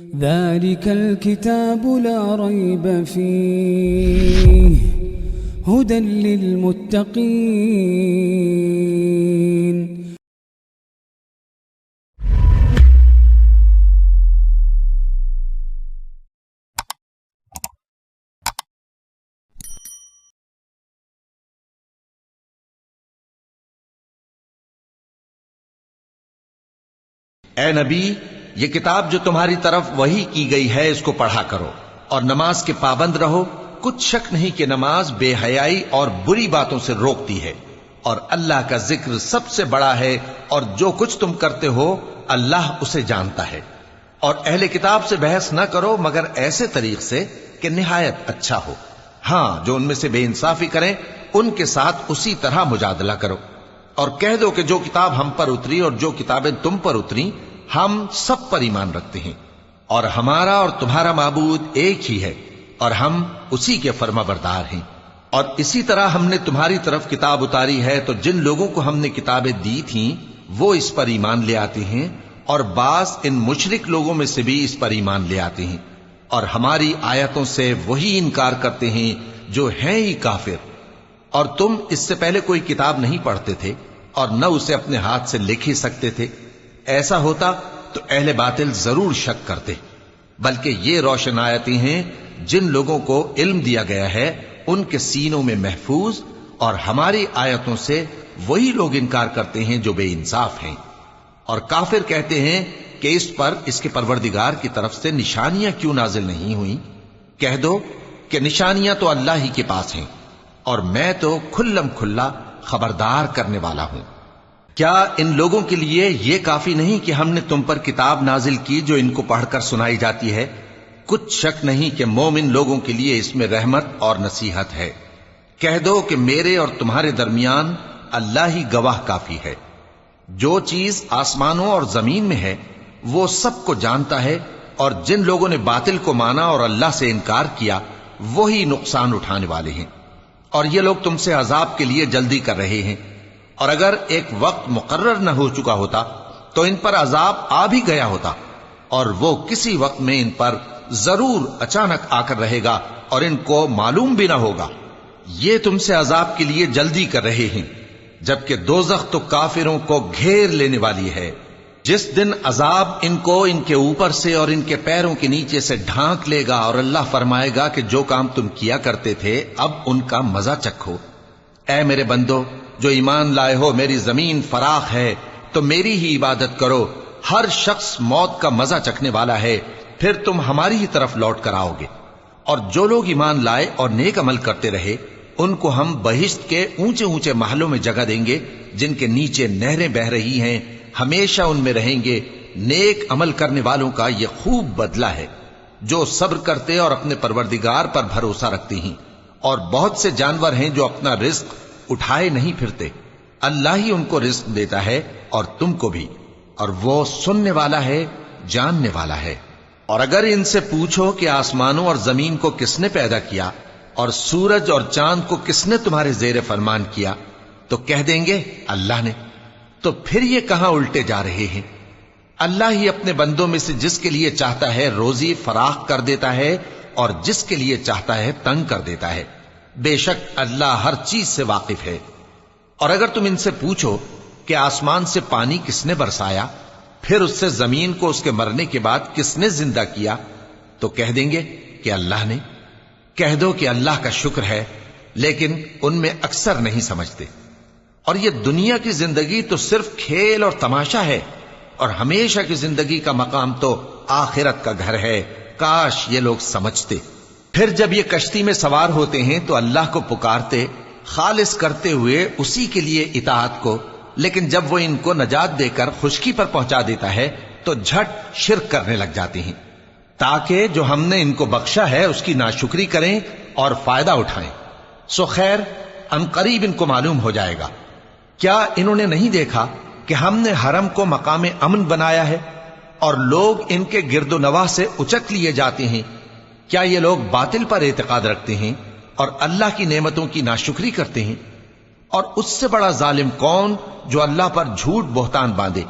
ذلك الكتاب لا ريب فيه هدى للمتقين. اے نبی، یہ کتاب جو تمہاری طرف وحی کی گئی ہے اس کو پڑھا کرو اور نماز کے پابند رہو. کچھ شک نہیں کہ نماز بے حیائی اور بری باتوں سے روکتی ہے، اور اللہ کا ذکر سب سے بڑا ہے، اور جو کچھ تم کرتے ہو اللہ اسے جانتا ہے. اور اہل کتاب سے بحث نہ کرو مگر ایسے طریق سے کہ نہایت اچھا ہو. ہاں، جو ان میں سے بے انصافی کریں ان کے ساتھ اسی طرح مجادلہ کرو. اور کہہ دو کہ جو کتاب ہم پر اتری اور جو کتابیں تم پر اتری ہم سب پر ایمان رکھتے ہیں، اور ہمارا اور تمہارا معبود ایک ہی ہے، اور ہم اسی کے فرما بردار ہیں. اور اسی طرح ہم نے تمہاری طرف کتاب اتاری ہے تو جن لوگوں کو ہم نے کتابیں دی تھیں وہ اس پر ایمان لے آتے ہیں، اور بعض ان مشرک لوگوں میں سے بھی اس پر ایمان لے آتے ہیں، اور ہماری آیتوں سے وہی انکار کرتے ہیں جو ہیں ہی کافر. اور تم اس سے پہلے کوئی کتاب نہیں پڑھتے تھے اور نہ اسے اپنے ہاتھ سے لکھ ہی سکتے تھے. ایسا ہوتا تو اہل باطل ضرور شک کرتے، بلکہ یہ روشن آیتیں ہیں جن لوگوں کو علم دیا گیا ہے ان کے سینوں میں محفوظ، اور ہماری آیتوں سے وہی لوگ انکار کرتے ہیں جو بے انصاف ہیں. اور کافر کہتے ہیں کہ اس پر اس کے پروردگار کی طرف سے نشانیاں کیوں نازل نہیں ہوئیں؟ کہہ دو کہ نشانیاں تو اللہ ہی کے پاس ہیں، اور میں تو کھلم کھلا خبردار کرنے والا ہوں. کیا ان لوگوں کے لیے یہ کافی نہیں کہ ہم نے تم پر کتاب نازل کی جو ان کو پڑھ کر سنائی جاتی ہے؟ کچھ شک نہیں کہ مومن لوگوں کے لیے اس میں رحمت اور نصیحت ہے. کہہ دو کہ میرے اور تمہارے درمیان اللہ ہی گواہ کافی ہے. جو چیز آسمانوں اور زمین میں ہے وہ سب کو جانتا ہے، اور جن لوگوں نے باطل کو مانا اور اللہ سے انکار کیا وہی نقصان اٹھانے والے ہیں. اور یہ لوگ تم سے عذاب کے لیے جلدی کر رہے ہیں، اور اگر ایک وقت مقرر نہ ہو چکا ہوتا تو ان پر عذاب آ بھی گیا ہوتا، اور وہ کسی وقت میں ان پر ضرور اچانک آ کر رہے گا اور ان کو معلوم بھی نہ ہوگا. یہ تم سے عذاب کے لیے جلدی کر رہے ہیں، جبکہ دوزخ تو کافروں کو گھیر لینے والی ہے. جس دن عذاب ان کو ان کے اوپر سے اور ان کے پیروں کے نیچے سے ڈھانک لے گا، اور اللہ فرمائے گا کہ جو کام تم کیا کرتے تھے اب ان کا مزہ چکھو. اے میرے بندو جو ایمان لائے ہو، میری زمین فراخ ہے تو میری ہی عبادت کرو. ہر شخص موت کا مزہ چکھنے والا ہے، پھر تم ہماری ہی طرف لوٹ کر آؤ گے. اور جو لوگ ایمان لائے اور نیک عمل کرتے رہے ان کو ہم بہشت کے اونچے اونچے محلوں میں جگہ دیں گے جن کے نیچے نہریں بہ رہی ہیں، ہمیشہ ان میں رہیں گے. نیک عمل کرنے والوں کا یہ خوب بدلہ ہے جو صبر کرتے اور اپنے پروردگار پر بھروسہ رکھتے ہیں. اور بہت سے جانور ہیں جو اپنا رزق اٹھائے نہیں پھرتے، اللہ ہی ان کو رزق دیتا ہے اور تم کو بھی، اور وہ سننے والا ہے، جاننے والا ہے. اور اگر ان سے پوچھو کہ آسمانوں اور زمین کو کس نے پیدا کیا اور سورج اور چاند کو کس نے تمہارے زیر فرمان کیا تو کہہ دیں گے اللہ نے. تو پھر یہ کہاں الٹے جا رہے ہیں؟ اللہ ہی اپنے بندوں میں سے جس کے لیے چاہتا ہے روزی فراخ کر دیتا ہے اور جس کے لیے چاہتا ہے تنگ کر دیتا ہے. بے شک اللہ ہر چیز سے واقف ہے. اور اگر تم ان سے پوچھو کہ آسمان سے پانی کس نے برسایا، پھر اس سے زمین کو اس کے مرنے کے بعد کس نے زندہ کیا تو کہہ دیں گے کہ اللہ نے. کہہ دو کہ اللہ کا شکر ہے، لیکن ان میں اکثر نہیں سمجھتے. اور یہ دنیا کی زندگی تو صرف کھیل اور تماشا ہے، اور ہمیشہ کی زندگی کا مقام تو آخرت کا گھر ہے. کاش یہ لوگ سمجھتے. پھر جب یہ کشتی میں سوار ہوتے ہیں تو اللہ کو پکارتے خالص کرتے ہوئے اسی کے لیے اطاعت کو، لیکن جب وہ ان کو نجات دے کر خشکی پر پہنچا دیتا ہے تو جھٹ شرک کرنے لگ جاتے ہیں، تاکہ جو ہم نے ان کو بخشا ہے اس کی ناشکری کریں اور فائدہ اٹھائیں. سو خیر ان قریب ان کو معلوم ہو جائے گا. کیا انہوں نے نہیں دیکھا کہ ہم نے حرم کو مقام امن بنایا ہے اور لوگ ان کے گرد و نواح سے اچک لیے جاتے ہیں؟ کیا یہ لوگ باطل پر اعتقاد رکھتے ہیں اور اللہ کی نعمتوں کی ناشکری کرتے ہیں؟ اور اس سے بڑا ظالم کون جو اللہ پر جھوٹ بہتان باندھے،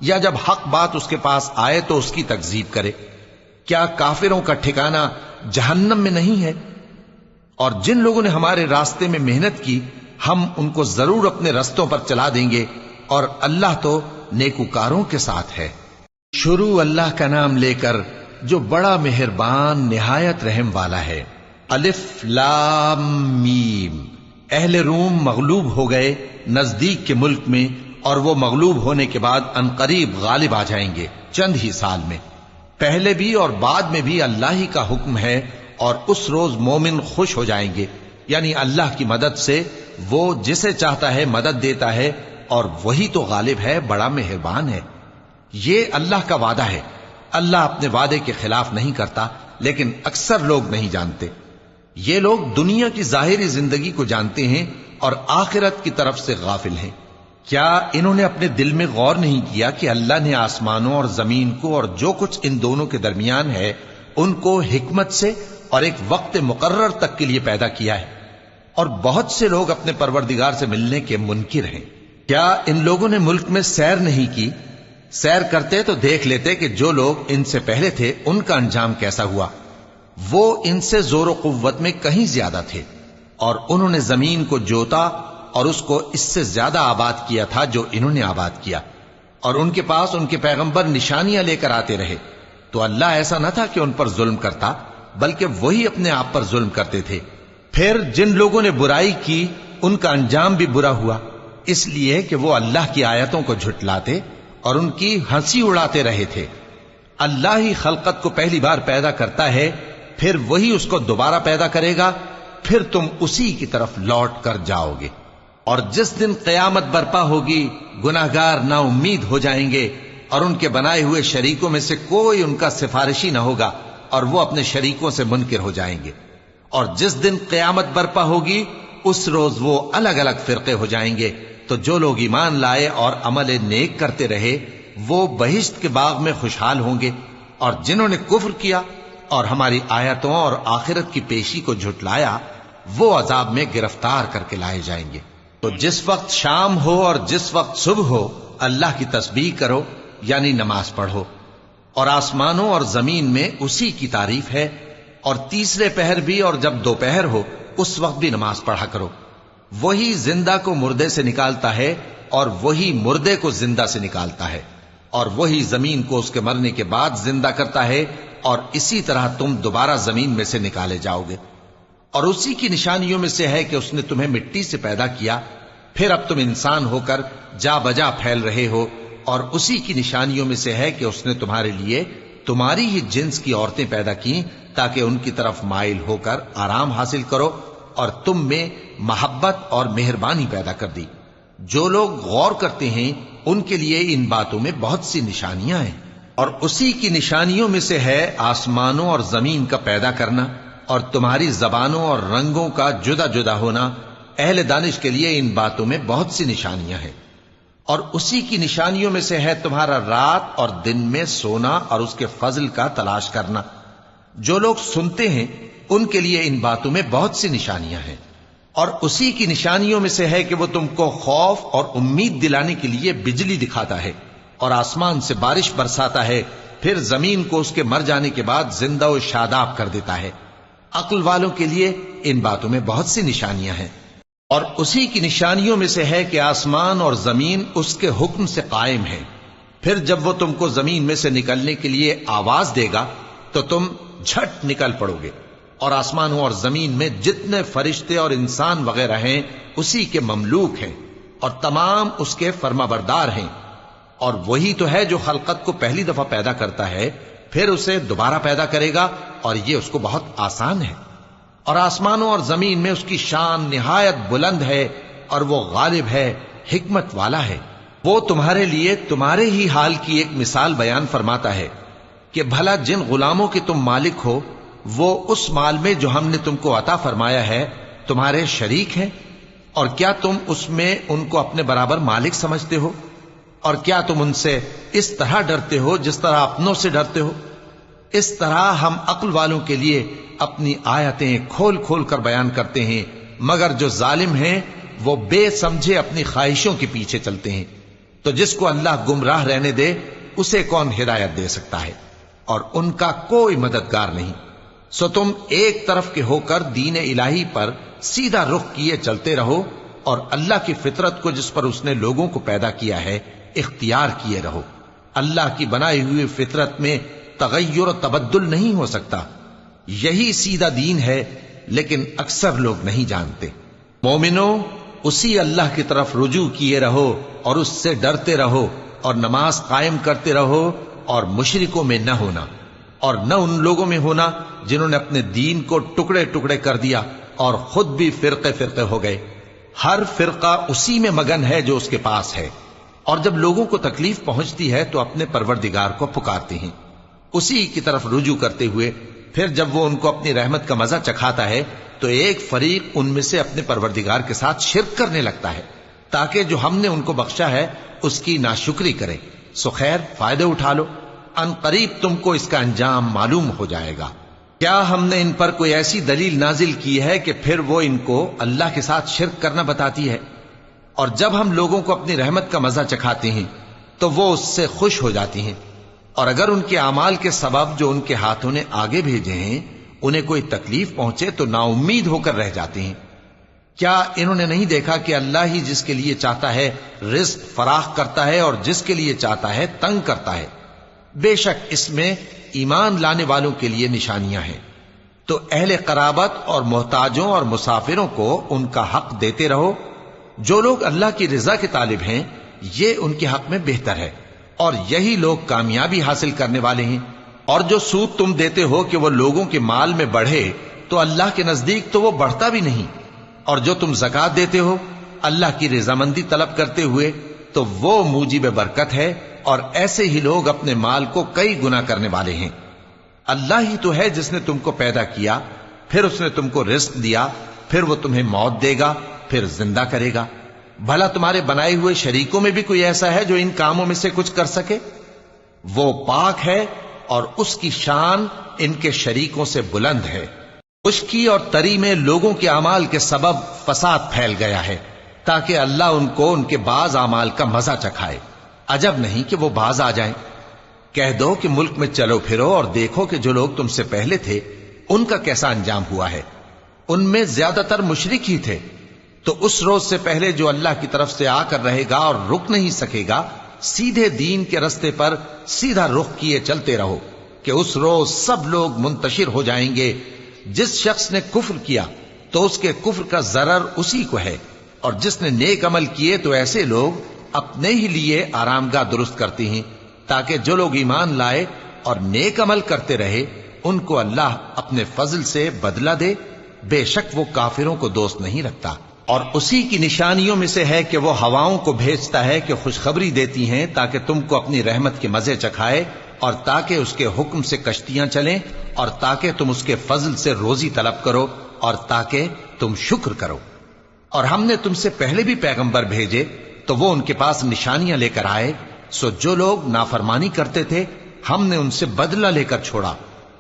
یا جب حق بات اس کے پاس آئے تو اس کی تکذیب کرے. کیا کافروں کا ٹھکانہ جہنم میں نہیں ہے؟ اور جن لوگوں نے ہمارے راستے میں محنت کی ہم ان کو ضرور اپنے رستوں پر چلا دیں گے، اور اللہ تو نیکوکاروں کے ساتھ ہے۔ شروع اللہ کا نام لے کر جو بڑا مہربان نہایت رحم والا ہے۔ الف لام میم۔ اہل روم مغلوب ہو گئے نزدیک کے ملک میں، اور وہ مغلوب ہونے کے بعد عنقریب غالب آ جائیں گے چند ہی سال میں۔ پہلے بھی اور بعد میں بھی اللہ ہی کا حکم ہے، اور اس روز مومن خوش ہو جائیں گے، یعنی اللہ کی مدد سے وہ جسے چاہتا ہے مدد دیتا ہے، اور وہی تو غالب ہے، بڑا مہربان ہے۔ یہ اللہ کا وعدہ ہے۔ اللہ اپنے وعدے کے خلاف نہیں کرتا، لیکن اکثر لوگ نہیں جانتے۔ یہ لوگ دنیا کی ظاہری زندگی کو جانتے ہیں اور آخرت کی طرف سے غافل ہیں۔ کیا انہوں نے اپنے دل میں غور نہیں کیا کہ اللہ نے آسمانوں اور زمین کو اور جو کچھ ان دونوں کے درمیان ہے ان کو حکمت سے اور ایک وقت مقرر تک کے لیے پیدا کیا ہے؟ اور بہت سے لوگ اپنے پروردگار سے ملنے کے منکر ہیں۔ کیا ان لوگوں نے ملک میں سیر نہیں کی؟ سیر کرتے تو دیکھ لیتے کہ جو لوگ ان سے پہلے تھے ان کا انجام کیسا ہوا۔ وہ ان سے زور و قوت میں کہیں زیادہ تھے، اور انہوں نے زمین کو جوتا اور اس کو اس سے زیادہ آباد کیا تھا جو انہوں نے آباد کیا، اور ان کے پاس ان کے پیغمبر نشانیاں لے کر آتے رہے۔ تو اللہ ایسا نہ تھا کہ ان پر ظلم کرتا، بلکہ وہی اپنے آپ پر ظلم کرتے تھے۔ پھر جن لوگوں نے برائی کی ان کا انجام بھی برا ہوا، اس لیے کہ وہ اللہ کی آیتوں کو جھٹلاتے اور ان کی ہنسی اڑاتے رہے تھے۔ اللہ ہی خلقت کو پہلی بار پیدا کرتا ہے، پھر وہی اس کو دوبارہ پیدا کرے گا، پھر تم اسی کی طرف لوٹ کر جاؤ گے۔ اور جس دن قیامت برپا ہوگی گناہگار نا امید ہو جائیں گے، اور ان کے بنائے ہوئے شریکوں میں سے کوئی ان کا سفارشی نہ ہوگا، اور وہ اپنے شریکوں سے منکر ہو جائیں گے۔ اور جس دن قیامت برپا ہوگی اس روز وہ الگ الگ فرقے ہو جائیں گے، تو جو لوگ ایمان لائے اور عمل نیک کرتے رہے وہ بہشت کے باغ میں خوشحال ہوں گے، اور جنہوں نے کفر کیا اور ہماری آیتوں اور آخرت کی پیشی کو جھٹلایا وہ عذاب میں گرفتار کر کے لائے جائیں گے۔ تو جس وقت شام ہو اور جس وقت صبح ہو اللہ کی تسبیح کرو، یعنی نماز پڑھو، اور آسمانوں اور زمین میں اسی کی تعریف ہے، اور تیسرے پہر بھی اور جب دوپہر ہو اس وقت بھی نماز پڑھا کرو۔ وہی زندہ کو مردے سے نکالتا ہے اور وہی مردے کو زندہ سے نکالتا ہے، اور وہی زمین کو اس کے مرنے کے بعد زندہ کرتا ہے، اور اسی طرح تم دوبارہ زمین میں سے نکالے جاؤ گے۔ اور اسی کی نشانیوں میں سے ہے کہ اس نے تمہیں مٹی سے پیدا کیا، پھر اب تم انسان ہو کر جا بجا پھیل رہے ہو، اور اسی کی نشانیوں میں سے ہے کہ اس نے تمہارے لیے تمہاری ہی جنس کی عورتیں پیدا کی تاکہ ان کی طرف مائل ہو کر آرام حاصل کرو، اور تم میں محبت اور مہربانی پیدا کر دی۔ جو لوگ غور کرتے ہیں ان کے لیے ان باتوں میں بہت سی نشانیاں ہیں۔ اور اسی کی نشانیوں میں سے ہے آسمانوں اور زمین کا پیدا کرنا، اور تمہاری زبانوں اور رنگوں کا جدا جدا ہونا۔ اہل دانش کے لیے ان باتوں میں بہت سی نشانیاں ہیں۔ اور اسی کی نشانیوں میں سے ہے تمہارا رات اور دن میں سونا اور اس کے فضل کا تلاش کرنا۔ جو لوگ سنتے ہیں ان کے لیے ان باتوں میں بہت سی نشانیاں ہیں۔ اور اسی کی نشانیوں میں سے ہے کہ وہ تم کو خوف اور امید دلانے کے لیے بجلی دکھاتا ہے، اور آسمان سے بارش برساتا ہے، پھر زمین کو اس کے مر جانے کے بعد زندہ و شاداب کر دیتا ہے۔ عقل والوں کے لیے ان باتوں میں بہت سی نشانیاں ہیں۔ اور اسی کی نشانیوں میں سے ہے کہ آسمان اور زمین اس کے حکم سے قائم ہیں، پھر جب وہ تم کو زمین میں سے نکلنے کے لیے آواز دے گا تو تم جھٹ نکل پڑو گے۔ اور آسمانوں اور زمین میں جتنے فرشتے اور انسان وغیرہ ہیں اسی کے مملوک ہیں، اور تمام اس کے فرما بردار ہیں۔ اور وہی تو ہے جو خلقت کو پہلی دفعہ پیدا کرتا ہے، پھر اسے دوبارہ پیدا کرے گا، اور یہ اس کو بہت آسان ہے۔ اور آسمانوں اور زمین میں اس کی شان نہایت بلند ہے، اور وہ غالب ہے، حکمت والا ہے۔ وہ تمہارے لیے تمہارے ہی حال کی ایک مثال بیان فرماتا ہے کہ بھلا جن غلاموں کے تم مالک ہو وہ اس مال میں جو ہم نے تم کو عطا فرمایا ہے تمہارے شریک ہیں، اور کیا تم اس میں ان کو اپنے برابر مالک سمجھتے ہو؟ اور کیا تم ان سے اس طرح ڈرتے ہو جس طرح اپنوں سے ڈرتے ہو؟ اس طرح ہم عقل والوں کے لیے اپنی آیتیں کھول کھول کر بیان کرتے ہیں، مگر جو ظالم ہیں وہ بے سمجھے اپنی خواہشوں کے پیچھے چلتے ہیں۔ تو جس کو اللہ گمراہ رہنے دے اسے کون ہدایت دے سکتا ہے؟ اور ان کا کوئی مددگار نہیں۔ سو تم ایک طرف کے ہو کر دین الہی پر سیدھا رخ کیے چلتے رہو اور اللہ کی فطرت کو جس پر اس نے لوگوں کو پیدا کیا ہے اختیار کیے رہو۔ اللہ کی بنائی ہوئی فطرت میں تغیر و تبدل نہیں ہو سکتا۔ یہی سیدھا دین ہے، لیکن اکثر لوگ نہیں جانتے۔ مومنو، اسی اللہ کی طرف رجوع کیے رہو اور اس سے ڈرتے رہو اور نماز قائم کرتے رہو اور مشرکوں میں نہ ہونا، اور نہ ان لوگوں میں ہونا جنہوں نے اپنے دین کو ٹکڑے ٹکڑے کر دیا اور خود بھی فرقے فرقے ہو گئے۔ ہر فرقہ اسی میں مگن ہے جو اس کے پاس ہے، اور جب لوگوں کو تکلیف پہنچتی ہے تو اپنے پروردگار کو پکارتے ہیں، اسی کی طرف رجوع کرتے ہوئے۔ پھر جب وہ ان کو اپنی رحمت کا مزہ چکھاتا ہے تو ایک فریق ان میں سے اپنے پروردگار کے ساتھ شرک کرنے لگتا ہے تاکہ جو ہم نے ان کو بخشا ہے اس کی ناشکری کرے۔ سو خیر، فائدے اٹھا لو، ان قریب تم کو اس کا انجام معلوم ہو جائے گا۔ کیا ہم نے ان پر کوئی ایسی دلیل نازل کی ہے کہ پھر وہ ان کو اللہ کے ساتھ شرک کرنا بتاتی ہے؟ اور جب ہم لوگوں کو اپنی رحمت کا مزہ چکھاتے ہیں تو وہ اس سے خوش ہو جاتی ہیں، اور اگر ان کے اعمال کے سبب جو ان کے ہاتھوں نے آگے بھیجے ہیں انہیں کوئی تکلیف پہنچے تو نا امید ہو کر رہ جاتے ہیں۔ کیا انہوں نے نہیں دیکھا کہ اللہ ہی جس کے لیے چاہتا ہے رزق فراخ کرتا ہے اور جس کے لیے چاہتا ہے تنگ کرتا ہے؟ بے شک اس میں ایمان لانے والوں کے لیے نشانیاں ہیں۔ تو اہل قرابت اور محتاجوں اور مسافروں کو ان کا حق دیتے رہو۔ جو لوگ اللہ کی رضا کے طالب ہیں یہ ان کے حق میں بہتر ہے، اور یہی لوگ کامیابی حاصل کرنے والے ہیں۔ اور جو سود تم دیتے ہو کہ وہ لوگوں کے مال میں بڑھے تو اللہ کے نزدیک تو وہ بڑھتا بھی نہیں، اور جو تم زکوٰۃ دیتے ہو اللہ کی رضامندی طلب کرتے ہوئے تو وہ موجب برکت ہے، اور ایسے ہی لوگ اپنے مال کو کئی گنا کرنے والے ہیں۔ اللہ ہی تو ہے جس نے تم کو پیدا کیا، پھر اس نے تم کو رزق دیا، پھر وہ تمہیں موت دے گا، پھر زندہ کرے گا۔ بھلا تمہارے بنائے ہوئے شریکوں میں بھی کوئی ایسا ہے جو ان کاموں میں سے کچھ کر سکے؟ وہ پاک ہے اور اس کی شان ان کے شریکوں سے بلند ہے۔ خشکی اور تری میں لوگوں کے اعمال کے سبب فساد پھیل گیا ہے تاکہ اللہ ان کو ان کے بعض اعمال کا مزہ چکھائے۔ عجب نہیں کہ وہ باز آ جائیں۔ کہہ دو کہ ملک میں چلو پھرو اور دیکھو کہ جو لوگ تم سے پہلے تھے ان کا کیسا انجام ہوا ہے۔ ان میں زیادہ تر مشرک ہی تھے۔ تو اس روز سے پہلے جو اللہ کی طرف سے آ کر رہے گا اور رک نہیں سکے گا، سیدھے دین کے رستے پر سیدھا رخ کیے چلتے رہو کہ اس روز سب لوگ منتشر ہو جائیں گے۔ جس شخص نے کفر کیا تو اس کے کفر کا ضرر اسی کو ہے، اور جس نے نیک عمل کیے تو ایسے لوگ اپنے ہی لیے آرام گاہ درست کرتے ہیں تاکہ جو لوگ ایمان لائے اور نیک عمل کرتے رہے ان کو اللہ اپنے فضل سے بدلہ دے۔ بے شک وہ کافروں کو دوست نہیں رکھتا۔ اور اسی کی نشانیوں میں سے ہے کہ وہ ہواؤں کو بھیجتا ہے کہ خوشخبری دیتی ہیں تاکہ تم کو اپنی رحمت کے مزے چکھائے، اور تاکہ اس کے حکم سے کشتیاں چلیں، اور تاکہ تم اس کے فضل سے روزی طلب کرو، اور تاکہ تم شکر کرو۔ اور ہم نے تم سے پہلے بھی پیغمبر بھیجے تو وہ ان کے پاس نشانیاں لے کر آئے، سو جو لوگ نافرمانی کرتے تھے ہم نے ان سے بدلہ لے کر چھوڑا،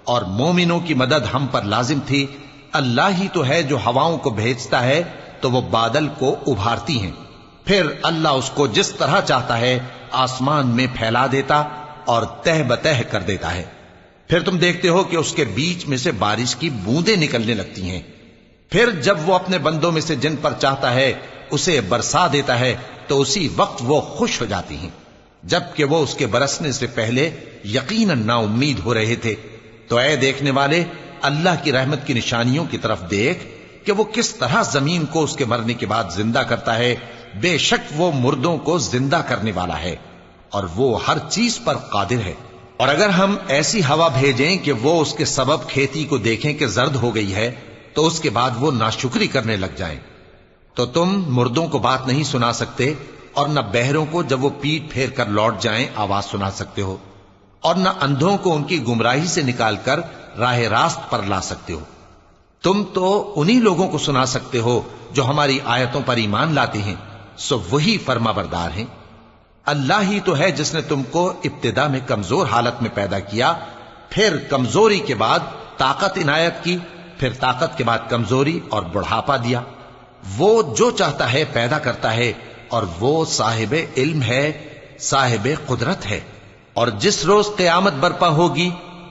اور مومنوں کی مدد ہم پر لازم تھی۔ اللہ ہی تو ہے جو ہواؤں کو بھیجتا ہے تو وہ بادل کو ابھارتی ہیں، پھر اللہ اس کو جس طرح چاہتا ہے آسمان میں پھیلا دیتا اور تہ بتہ کر دیتا ہے۔ پھر تم دیکھتے ہو کہ اس کے بیچ میں سے بارش کی بوندیں نکلنے لگتی ہیں، پھر جب وہ اپنے بندوں میں سے جن پر چاہتا ہے اسے برسا دیتا ہے تو اسی وقت وہ خوش ہو جاتی ہیں، جبکہ وہ اس کے برسنے سے پہلے یقیناً نا امید ہو رہے تھے۔ تو اے دیکھنے والے، اللہ کی رحمت کی نشانیوں کی طرف دیکھ کہ وہ کس طرح زمین کو اس کے مرنے کے بعد زندہ کرتا ہے۔ بے شک وہ مردوں کو زندہ کرنے والا ہے اور وہ ہر چیز پر قادر ہے۔ اور اگر ہم ایسی ہوا بھیجیں کہ وہ اس کے سبب کھیتی کو دیکھیں کہ زرد ہو گئی ہے تو اس کے بعد وہ ناشکری کرنے لگ جائیں، تو تم مردوں کو بات نہیں سنا سکتے، اور نہ بہروں کو جب وہ پیٹ پھیر کر لوٹ جائیں آواز سنا سکتے ہو، اور نہ اندھوں کو ان کی گمراہی سے نکال کر راہ راست پر لا سکتے ہو۔ تم تو انہی لوگوں کو سنا سکتے ہو جو ہماری آیتوں پر ایمان لاتے ہیں، سو وہی فرما بردار ہیں۔ اللہ ہی تو ہے جس نے تم کو ابتدا میں کمزور حالت میں پیدا کیا، پھر کمزوری کے بعد طاقت عنایت کی، پھر طاقت کے بعد کمزوری اور بڑھاپا دیا۔ وہ جو چاہتا ہے پیدا کرتا ہے، اور وہ صاحب علم ہے، صاحب قدرت ہے۔ اور جس روز قیامت برپا ہوگی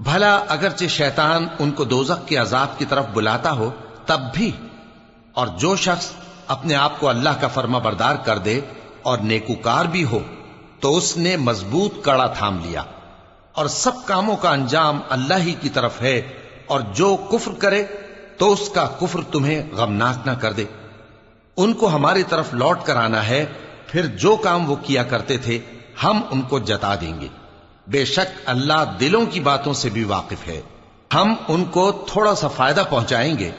بھلا اگرچہ شیطان ان کو دوزخ کے عذاب کی طرف بلاتا ہو تب بھی، اور جو شخص اپنے آپ کو اللہ کا فرما بردار کر دے اور نیکوکار بھی ہو تو اس نے مضبوط کڑا تھام لیا، اور سب کاموں کا انجام اللہ ہی کی طرف ہے، اور جو کفر کرے تو اس کا کفر تمہیں غمناک نہ کر دے۔ ان کو ہماری طرف لوٹ کر آنا ہے، پھر جو کام وہ کیا کرتے تھے ہم ان کو جتا دیں گے۔ بے شک اللہ دلوں کی باتوں سے بھی واقف ہے۔ ہم ان کو تھوڑا سا فائدہ پہنچائیں گے،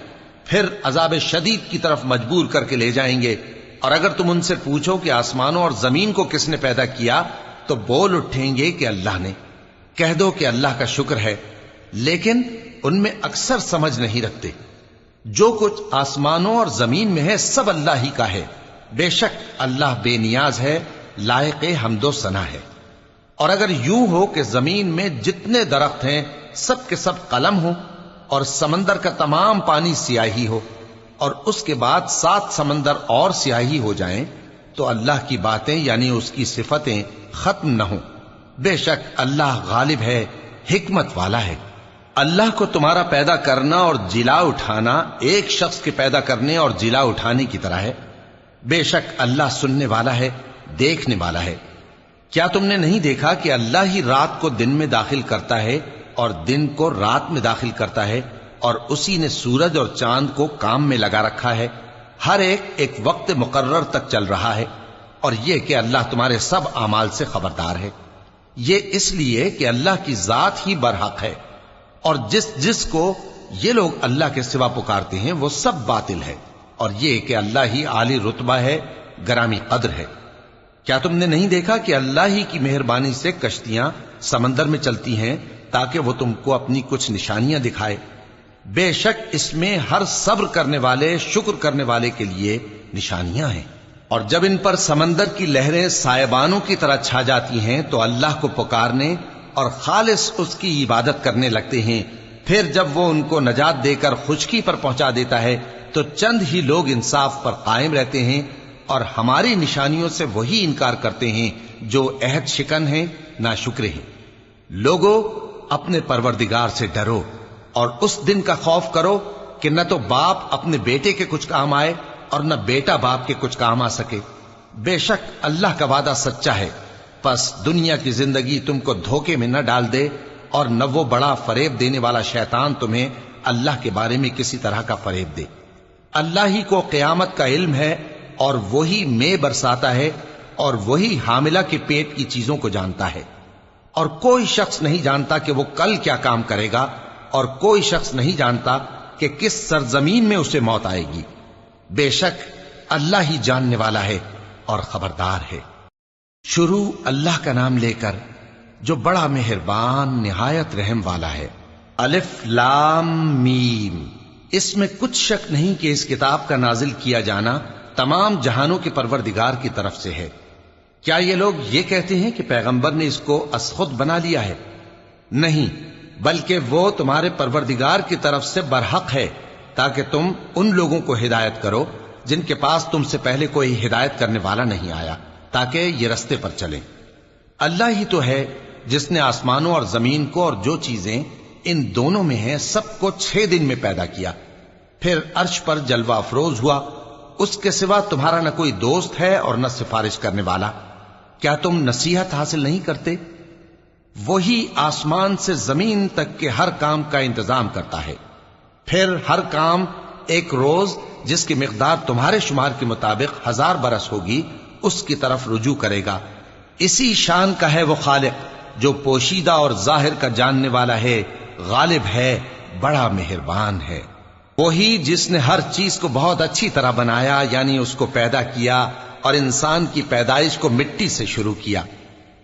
پھر عذاب شدید کی طرف مجبور کر کے لے جائیں گے، اور اگر تم ان سے پوچھو کہ آسمانوں اور زمین کو کس نے پیدا کیا تو بول اٹھیں گے کہ اللہ نے۔ کہہ دو کہ اللہ کا شکر ہے، لیکن ان میں اکثر سمجھ نہیں رکھتے۔ جو کچھ آسمانوں اور زمین میں ہے سب اللہ ہی کا ہے، بے شک اللہ بے نیاز ہے، لائق حمد و ثنا ہے۔ اور اگر یوں ہو کہ زمین میں جتنے درخت ہیں سب کے سب قلم ہو، اور سمندر کا تمام پانی سیاہی ہو، اور اس کے بعد 7 سمندر اور سیاہی ہو جائیں، تو اللہ کی باتیں یعنی اس کی صفتیں ختم نہ ہوں۔ بے شک اللہ غالب ہے، حکمت والا ہے۔ اللہ کو تمہارا پیدا کرنا اور جلا اٹھانا ایک شخص کے پیدا کرنے اور جلا اٹھانے کی طرح ہے۔ بے شک اللہ سننے والا ہے، دیکھنے والا ہے۔ کیا تم نے نہیں دیکھا کہ اللہ ہی رات کو دن میں داخل کرتا ہے اور دن کو رات میں داخل کرتا ہے، اور اسی نے سورج اور چاند کو کام میں لگا رکھا ہے، ہر ایک وقت مقرر تک چل رہا ہے، اور یہ کہ اللہ تمہارے سب اعمال سے خبردار ہے۔ یہ اس لیے کہ اللہ کی ذات ہی برحق ہے، اور جس کو یہ لوگ اللہ کے سوا پکارتے ہیں وہ سب باطل ہے، اور یہ کہ اللہ ہی عالی رتبہ ہے، گرامی قدر ہے۔ کیا تم نے نہیں دیکھا کہ اللہ ہی کی مہربانی سے کشتیاں سمندر میں چلتی ہیں تاکہ وہ تم کو اپنی کچھ نشانیاں دکھائے؟ بے شک اس میں ہر صبر کرنے والے، شکر کرنے والے کے لیے نشانیاں ہیں۔ اور جب ان پر سمندر کی لہریں سائبانوں کی طرح چھا جاتی ہیں تو اللہ کو پکارنے اور خالص اس کی عبادت کرنے لگتے ہیں، پھر جب وہ ان کو نجات دے کر خشکی پر پہنچا دیتا ہے تو چند ہی لوگ انصاف پر قائم رہتے ہیں، اور ہماری نشانیوں سے وہی انکار کرتے ہیں جو عہد شکن ہیں، ناشکرے ہیں۔ لوگو اپنے پروردگار سے ڈرو اور اس دن کا خوف کرو کہ نہ تو باپ اپنے بیٹے کے کچھ کام آئے اور نہ بیٹا باپ کے کچھ کام آ سکے۔ بے شک اللہ کا وعدہ سچا ہے، پس دنیا کی زندگی تم کو دھوکے میں نہ ڈال دے، اور نہ وہ بڑا فریب دینے والا شیطان تمہیں اللہ کے بارے میں کسی طرح کا فریب دے۔ اللہ ہی کو قیامت کا علم ہے، اور وہی میں برساتا ہے، اور وہی حاملہ کے پیٹ کی چیزوں کو جانتا ہے، اور کوئی شخص نہیں جانتا کہ وہ کل کیا کام کرے گا، اور کوئی شخص نہیں جانتا کہ کس سرزمین میں اسے موت آئے گی۔ بے شک اللہ ہی جاننے والا ہے اور خبردار ہے۔ شروع اللہ کا نام لے کر جو بڑا مہربان نہایت رحم والا ہے۔ الف لام میم۔ اس میں کچھ شک نہیں کہ اس کتاب کا نازل کیا جانا تمام جہانوں کے پروردگار کی طرف سے ہے۔ کیا یہ لوگ یہ کہتے ہیں کہ پیغمبر نے اس کو از خود بنا لیا ہے؟ نہیں، بلکہ وہ تمہارے پروردگار کی طرف سے برحق ہے، تاکہ تم ان لوگوں کو ہدایت کرو جن کے پاس تم سے پہلے کوئی ہدایت کرنے والا نہیں آیا، تاکہ یہ رستے پر چلیں۔ اللہ ہی تو ہے جس نے آسمانوں اور زمین کو اور جو چیزیں ان دونوں میں ہیں سب کو 6 دن میں پیدا کیا، پھر عرش پر جلوہ افروز ہوا۔ اس کے سوا تمہارا نہ کوئی دوست ہے اور نہ سفارش کرنے والا۔ کیا تم نصیحت حاصل نہیں کرتے؟ وہی آسمان سے زمین تک کے ہر کام کا انتظام کرتا ہے، پھر ہر کام ایک روز جس کی مقدار تمہارے شمار کے مطابق 1000 برس ہوگی اس کی طرف رجوع کرے گا۔ اسی شان کا ہے وہ خالق جو پوشیدہ اور ظاہر کا جاننے والا ہے، غالب ہے، بڑا مہربان ہے۔ وہی جس نے ہر چیز کو بہت اچھی طرح بنایا، یعنی اس کو پیدا کیا، اور انسان کی پیدائش کو مٹی سے شروع کیا،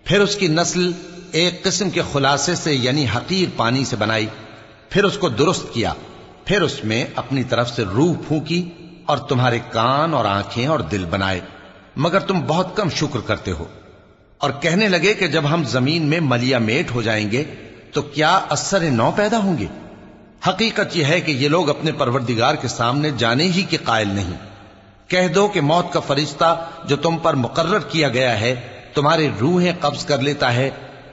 پھر اس کی نسل ایک قسم کے خلاصے سے یعنی حقیر پانی سے بنائی، پھر اس کو درست کیا، پھر اس میں اپنی طرف سے روح پھونکی، اور تمہارے کان اور آنکھیں اور دل بنائے، مگر تم بہت کم شکر کرتے ہو۔ اور کہنے لگے کہ جب ہم زمین میں ملیا میٹ ہو جائیں گے تو کیا اثر نو پیدا ہوں گے؟ حقیقت یہ ہے کہ یہ لوگ اپنے پروردگار کے سامنے جانے ہی کے قائل نہیں۔ کہہ دو کہ موت کا فرشتہ جو تم پر مقرر کیا گیا ہے تمہاری روحیں قبض کر لیتا ہے،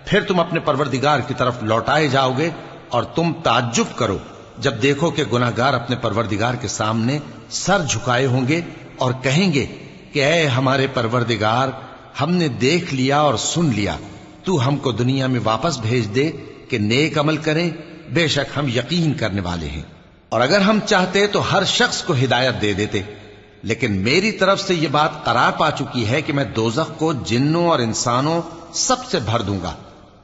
پھر تم اپنے پروردگار کی طرف لوٹائے جاؤ گے، اور تم تعجب کرو جب دیکھو کہ گناہگار اپنے پروردگار کے سامنے سر جھکائے ہوں گے اور کہیں گے کہ اے ہمارے پروردگار، ہم نے دیکھ لیا اور سن لیا، تو ہم کو دنیا میں واپس بھیج دے کہ نیک عمل کریں، بے شک ہم یقین کرنے والے ہیں۔ اور اگر ہم چاہتے تو ہر شخص کو ہدایت دے دیتے، لیکن میری طرف سے یہ بات قرار پا چکی ہے کہ میں دوزخ کو جنوں اور انسانوں سب سے بھر دوں گا،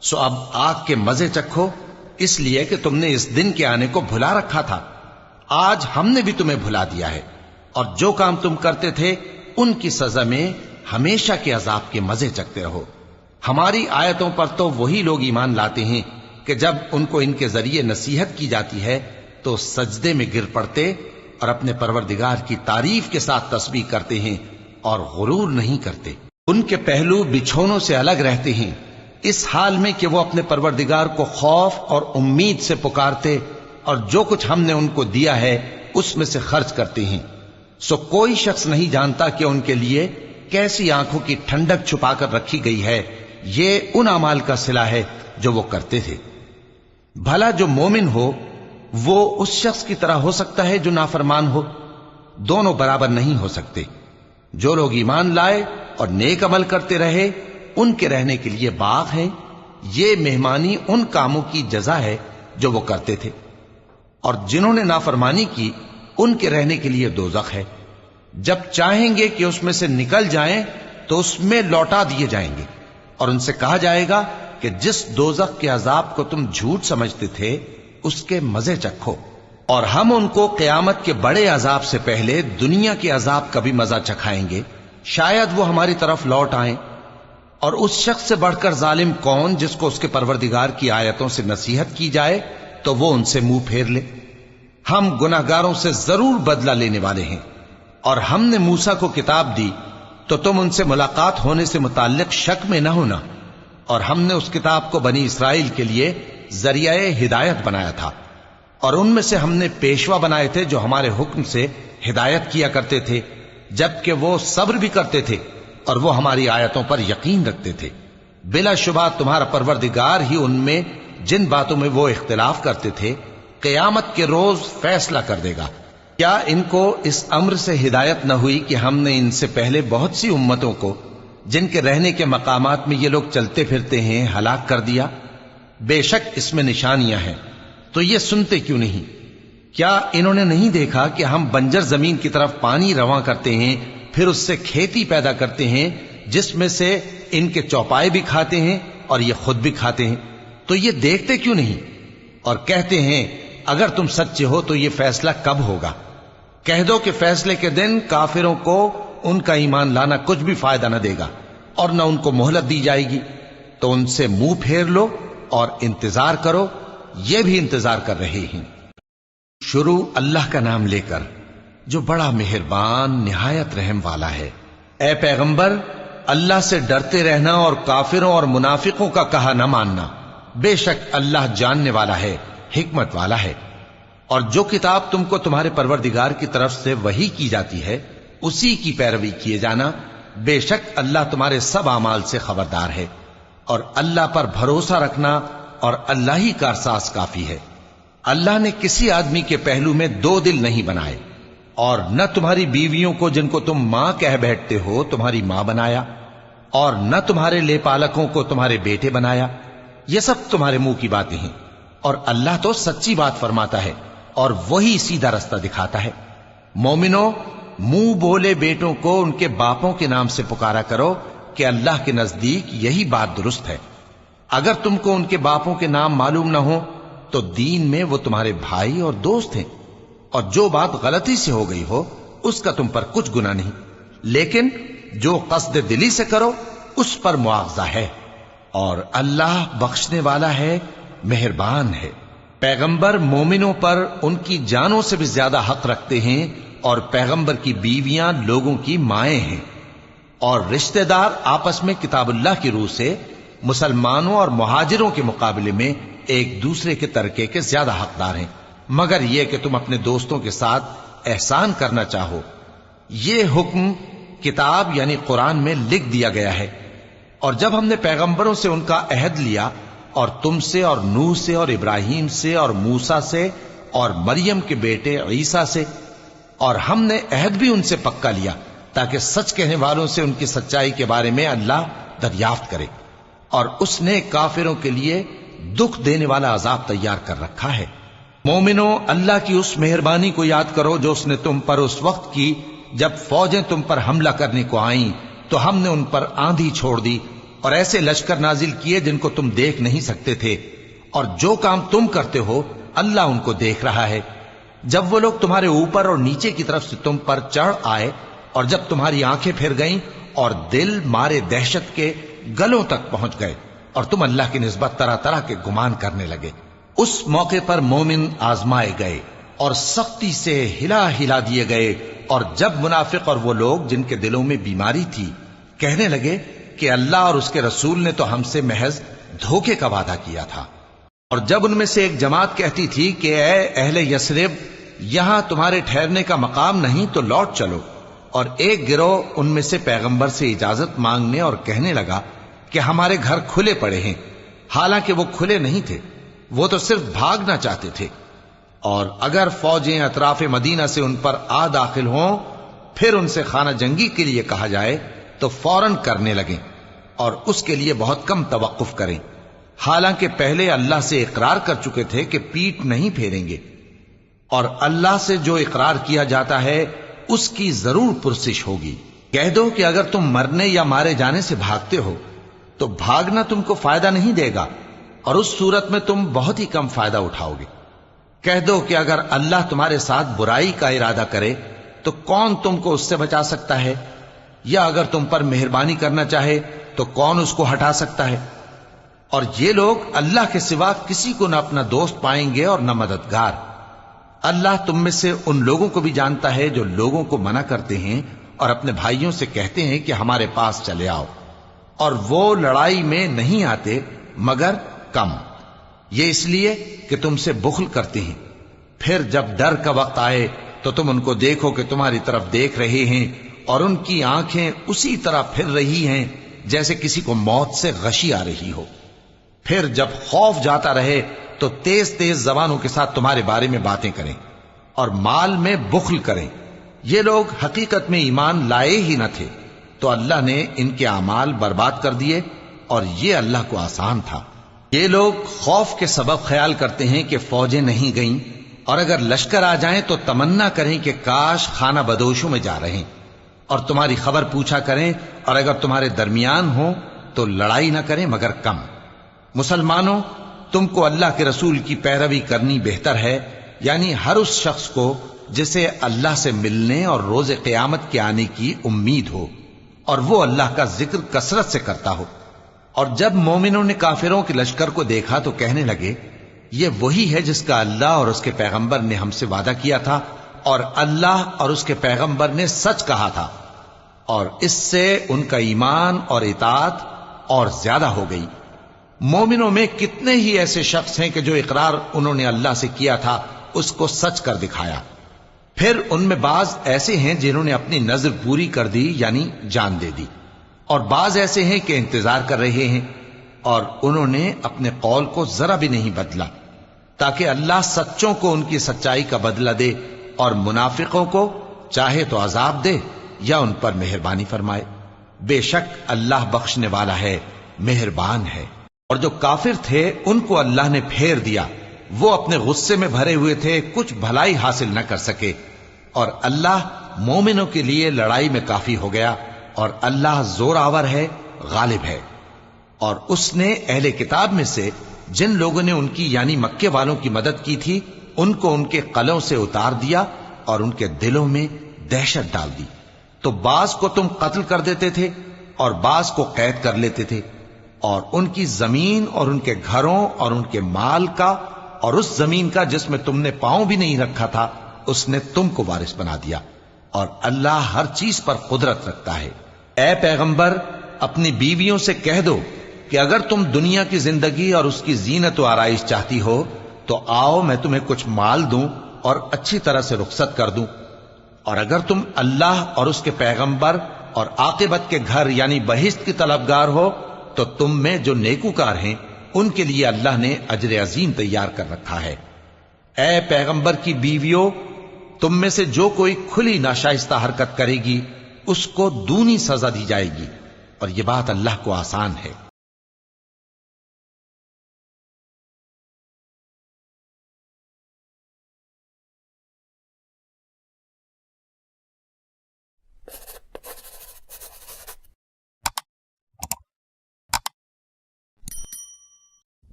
سو اب آگ کے مزے چکھو، اس لیے کہ تم نے اس دن کے آنے کو بھلا رکھا تھا۔ آج ہم نے بھی تمہیں بھلا دیا ہے، اور جو کام تم کرتے تھے ان کی سزا میں ہمیشہ کے عذاب کے مزے چکتے رہو۔ ہماری آیتوں پر تو وہی لوگ ایمان لاتے ہیں کہ جب ان کو ان کے ذریعے نصیحت کی جاتی ہے تو سجدے میں گر پڑتے اور اپنے پروردگار کی تعریف کے ساتھ تسبیح کرتے ہیں اور غرور نہیں کرتے۔ ان کے پہلو بچھونوں سے الگ رہتے ہیں، اس حال میں کہ وہ اپنے پروردگار کو خوف اور امید سے پکارتے اور جو کچھ ہم نے ان کو دیا ہے اس میں سے خرچ کرتے ہیں۔ سو کوئی شخص نہیں جانتا کہ ان کے لیے کیسی آنکھوں کی ٹھنڈک چھپا کر رکھی گئی ہے، یہ ان اعمال کا صلہ ہے جو وہ کرتے تھے۔ بھلا جو مومن ہو وہ اس شخص کی طرح ہو سکتا ہے جو نافرمان ہو؟ دونوں برابر نہیں ہو سکتے۔ جو لوگ ایمان لائے اور نیک عمل کرتے رہے ان کے رہنے کے لیے باغ ہیں، یہ مہمانی ان کاموں کی جزا ہے جو وہ کرتے تھے، اور جنہوں نے نافرمانی کی ان کے رہنے کے لیے دوزخ ہے، جب چاہیں گے کہ اس میں سے نکل جائیں تو اس میں لوٹا دیے جائیں گے، اور ان سے کہا جائے گا کہ جس دوزخ کے عذاب کو تم جھوٹ سمجھتے تھے اس کے مزے چکھو، اور ہم ان کو قیامت کے بڑے عذاب سے پہلے دنیا کے عذاب کا بھی مزہ چکھائیں گے، شاید وہ ہماری طرف لوٹ آئیں۔ اور اس شخص سے بڑھ کر ظالم کون جس کو اس کے پروردگار کی آیتوں سے نصیحت کی جائے تو وہ ان سے منہ پھیر لے۔ ہم گناہگاروں سے ضرور بدلہ لینے والے ہیں، اور ہم نے موسیٰ کو کتاب دی تو تم ان سے ملاقات ہونے سے متعلق شک میں نہ ہونا، اور ہم نے اس کتاب کو بنی اسرائیل کے لیے ذریعہ ہدایت بنایا تھا، اور ان میں سے ہم نے پیشوا بنائے تھے جو ہمارے حکم سے ہدایت کیا کرتے تھے، جبکہ وہ صبر بھی کرتے تھے اور وہ ہماری آیتوں پر یقین رکھتے تھے۔ بلا شبہ تمہارا پروردگار ہی ان میں جن باتوں میں وہ اختلاف کرتے تھے قیامت کے روز فیصلہ کر دے گا۔ کیا ان کو اس امر سے ہدایت نہ ہوئی کہ ہم نے ان سے پہلے بہت سی امتوں کو جن کے رہنے کے مقامات میں یہ لوگ چلتے پھرتے ہیں ہلاک کر دیا؟ بے شک اس میں نشانیاں ہیں، تو یہ سنتے کیوں نہیں؟ کیا انہوں نے نہیں دیکھا کہ ہم بنجر زمین کی طرف پانی رواں کرتے ہیں، پھر اس سے کھیتی پیدا کرتے ہیں جس میں سے ان کے چوپائے بھی کھاتے ہیں اور یہ خود بھی کھاتے ہیں؟ تو یہ دیکھتے کیوں نہیں؟ اور کہتے ہیں اگر تم سچے ہو تو یہ فیصلہ کب ہوگا؟ کہہ دو کہ فیصلے کے دن کافروں کو ان کا ایمان لانا کچھ بھی فائدہ نہ دے گا اور نہ ان کو مہلت دی جائے گی، تو ان سے منہ پھیر لو اور انتظار کرو، یہ بھی انتظار کر رہے ہیں۔ شروع اللہ کا نام لے کر جو بڑا مہربان نہایت رحم والا ہے۔ اے پیغمبر، اللہ سے ڈرتے رہنا اور کافروں اور منافقوں کا کہا نہ ماننا، بے شک اللہ جاننے والا ہے، حکمت والا ہے۔ اور جو کتاب تم کو تمہارے پروردگار کی طرف سے وحی کی جاتی ہے اسی کی پیروی کیے جانا، بے شک اللہ تمہارے سب اعمال سے خبردار ہے۔ اور اللہ پر بھروسہ رکھنا اور اللہ ہی کارساز کافی ہے۔ اللہ نے کسی آدمی کے پہلو میں دو دل نہیں بنائے، اور نہ تمہاری بیویوں کو جن کو تم ماں کہہ بیٹھتے ہو تمہاری ماں بنایا، اور نہ تمہارے لے پالکوں کو تمہارے بیٹے بنایا، یہ سب تمہارے منہ کی باتیں ہیں، اور اللہ تو سچی بات فرماتا ہے اور وہی سیدھا رستہ دکھاتا ہے۔ مومنو، منہ بولے بیٹوں کو ان کے باپوں کے نام سے پکارا کرو کہ اللہ کے نزدیک یہی بات درست ہے۔ اگر تم کو ان کے باپوں کے نام معلوم نہ ہو تو دین میں وہ تمہارے بھائی اور دوست ہیں، اور جو بات غلطی سے ہو گئی ہو اس کا تم پر کچھ گناہ نہیں، لیکن جو قصد دلی سے کرو اس پر مواخذہ ہے، اور اللہ بخشنے والا ہے، مہربان ہے۔ پیغمبر مومنوں پر ان کی جانوں سے بھی زیادہ حق رکھتے ہیں، اور پیغمبر کی بیویاں لوگوں کی مائیں ہیں، اور رشتہ دار آپس میں کتاب اللہ کی روح سے مسلمانوں اور مہاجروں کے مقابلے میں ایک دوسرے کے ترکے کے زیادہ حقدار ہیں، مگر یہ کہ تم اپنے دوستوں کے ساتھ احسان کرنا چاہو۔ یہ حکم کتاب یعنی قرآن میں لکھ دیا گیا ہے، اور جب ہم نے پیغمبروں سے ان کا عہد لیا اور تم سے اور نوح سے اور ابراہیم سے اور موسیٰ سے اور مریم کے بیٹے عیسیٰ سے، اور ہم نے عہد بھی ان سے پکا لیا تاکہ سچ کہنے والوں سے ان کی سچائی کے بارے میں اللہ دریافت کرے، اور اس نے کافروں کے لیے دکھ دینے والا عذاب تیار کر رکھا ہے۔ مومنو، اللہ کی اس مہربانی کو یاد کرو جو اس نے تم پر اس وقت کی جب فوجیں تم پر حملہ کرنے کو آئیں تو ہم نے ان پر آندھی چھوڑ دی اور ایسے لشکر نازل کیے جن کو تم دیکھ نہیں سکتے تھے، اور جو کام تم کرتے ہو اللہ ان کو دیکھ رہا ہے۔ جب وہ لوگ تمہارے اوپر اور نیچے کی طرف سے تم پر چڑھ آئے اور جب تمہاری آنکھیں پھر گئیں اور دل مارے دہشت کے گلوں تک پہنچ گئے اور تم اللہ کی نسبت طرح طرح کے گمان کرنے لگے، اس موقع پر مومن آزمائے گئے اور سختی سے ہلا ہلا دیے گئے، اور جب منافق اور وہ لوگ جن کے دلوں میں بیماری تھی کہنے لگے کہ اللہ اور اس کے رسول نے تو ہم سے محض دھوکے کا وعدہ کیا تھا، اور جب ان میں سے ایک جماعت کہتی تھی کہ اے اہل یثرب، یہاں تمہارے ٹھہرنے کا مقام نہیں تو لوٹ چلو، اور ایک گروہ ان میں سے پیغمبر سے اجازت مانگنے اور کہنے لگا کہ ہمارے گھر کھلے پڑے ہیں، حالانکہ وہ کھلے نہیں تھے، وہ تو صرف بھاگنا چاہتے تھے، اور اگر فوجیں اطراف مدینہ سے ان پر آ داخل ہوں پھر ان سے خانہ جنگی کے لیے کہا جائے تو فوراً کرنے لگیں اور اس کے لیے بہت کم توقف کریں، حالانکہ پہلے اللہ سے اقرار کر چکے تھے کہ پیٹ نہیں پھیریں گے، اور اللہ سے جو اقرار کیا جاتا ہے اس کی ضرور پرسش ہوگی۔ کہہ دو کہ اگر تم مرنے یا مارے جانے سے بھاگتے ہو تو بھاگنا تم کو فائدہ نہیں دے گا، اور اس صورت میں تم بہت ہی کم فائدہ اٹھاؤ گے۔ کہہ دو کہ اگر اللہ تمہارے ساتھ برائی کا ارادہ کرے تو کون تم کو اس سے بچا سکتا ہے، یا اگر تم پر مہربانی کرنا چاہے تو کون اس کو ہٹا سکتا ہے؟ اور یہ لوگ اللہ کے سوا کسی کو نہ اپنا دوست پائیں گے اور نہ مددگار۔ اللہ تم میں سے ان لوگوں کو بھی جانتا ہے جو لوگوں کو منع کرتے ہیں اور اپنے بھائیوں سے کہتے ہیں کہ ہمارے پاس چلے آؤ، اور وہ لڑائی میں نہیں آتے مگر کم، یہ اس لیے کہ تم سے بخل کرتے ہیں۔ پھر جب ڈر کا وقت آئے تو تم ان کو دیکھو کہ تمہاری طرف دیکھ رہے ہیں اور ان کی آنکھیں اسی طرح پھر رہی ہیں جیسے کسی کو موت سے غشی آ رہی ہو۔ پھر جب خوف جاتا رہے تو تیز تیز زبانوں کے ساتھ تمہارے بارے میں باتیں کریں اور مال میں بخل کریں۔ یہ لوگ حقیقت میں ایمان لائے ہی نہ تھے، تو اللہ نے ان کے اعمال برباد کر دیے، اور یہ اللہ کو آسان تھا۔ یہ لوگ خوف کے سبب خیال کرتے ہیں کہ فوجیں نہیں گئیں، اور اگر لشکر آ جائیں تو تمنا کریں کہ کاش خانہ بدوشوں میں جا رہے، اور تمہاری خبر پوچھا کریں، اور اگر تمہارے درمیان ہوں تو لڑائی نہ کریں مگر کم۔ مسلمانوں، تم کو اللہ کے رسول کی پیروی کرنی بہتر ہے، یعنی ہر اس شخص کو جسے اللہ سے ملنے اور روز قیامت کے آنے کی امید ہو، اور وہ اللہ کا ذکر کثرت سے کرتا ہو۔ اور جب مومنوں نے کافروں کے لشکر کو دیکھا تو کہنے لگے یہ وہی ہے جس کا اللہ اور اس کے پیغمبر نے ہم سے وعدہ کیا تھا، اور اللہ اور اس کے پیغمبر نے سچ کہا تھا، اور اس سے ان کا ایمان اور اطاعت اور زیادہ ہو گئی۔ مومنوں میں کتنے ہی ایسے شخص ہیں کہ جو اقرار انہوں نے اللہ سے کیا تھا اس کو سچ کر دکھایا، پھر ان میں بعض ایسے ہیں جنہوں نے اپنی نظر پوری کر دی یعنی جان دے دی، اور بعض ایسے ہیں کہ انتظار کر رہے ہیں، اور انہوں نے اپنے قول کو ذرا بھی نہیں بدلا، تاکہ اللہ سچوں کو ان کی سچائی کا بدلہ دے اور منافقوں کو چاہے تو عذاب دے یا ان پر مہربانی فرمائے۔ بے شک اللہ بخشنے والا ہے، مہربان ہے۔ اور جو کافر تھے ان کو اللہ نے پھیر دیا، وہ اپنے غصے میں بھرے ہوئے تھے، کچھ بھلائی حاصل نہ کر سکے، اور اللہ مومنوں کے لیے لڑائی میں کافی ہو گیا، اور اللہ زور آور ہے، غالب ہے۔ اور اس نے اہل کتاب میں سے جن لوگوں نے ان کی یعنی مکے والوں کی مدد کی تھی ان کو ان کے قلعوں سے اتار دیا اور ان کے دلوں میں دہشت ڈال دی، تو بعض کو تم قتل کر دیتے تھے اور بعض کو قید کر لیتے تھے، اور ان کی زمین اور ان کے گھروں اور ان کے مال کا اور اس زمین کا جس میں تم نے پاؤں بھی نہیں رکھا تھا اس نے تم کو وارث بنا دیا، اور اللہ ہر چیز پر قدرت رکھتا ہے۔ اے پیغمبر، اپنی بیویوں سے کہہ دو کہ اگر تم دنیا کی زندگی اور اس کی زینت و آرائش چاہتی ہو تو آؤ میں تمہیں کچھ مال دوں اور اچھی طرح سے رخصت کر دوں، اور اگر تم اللہ اور اس کے پیغمبر اور عاقبت کے گھر یعنی بہشت کی طلبگار ہو تو تم میں جو نیکوکار ہیں ان کے لیے اللہ نے اجر عظیم تیار کر رکھا ہے۔ اے پیغمبر کی بیویوں، تم میں سے جو کوئی کھلی ناشائستہ حرکت کرے گی اس کو دونی سزا دی جائے گی، اور یہ بات اللہ کو آسان ہے۔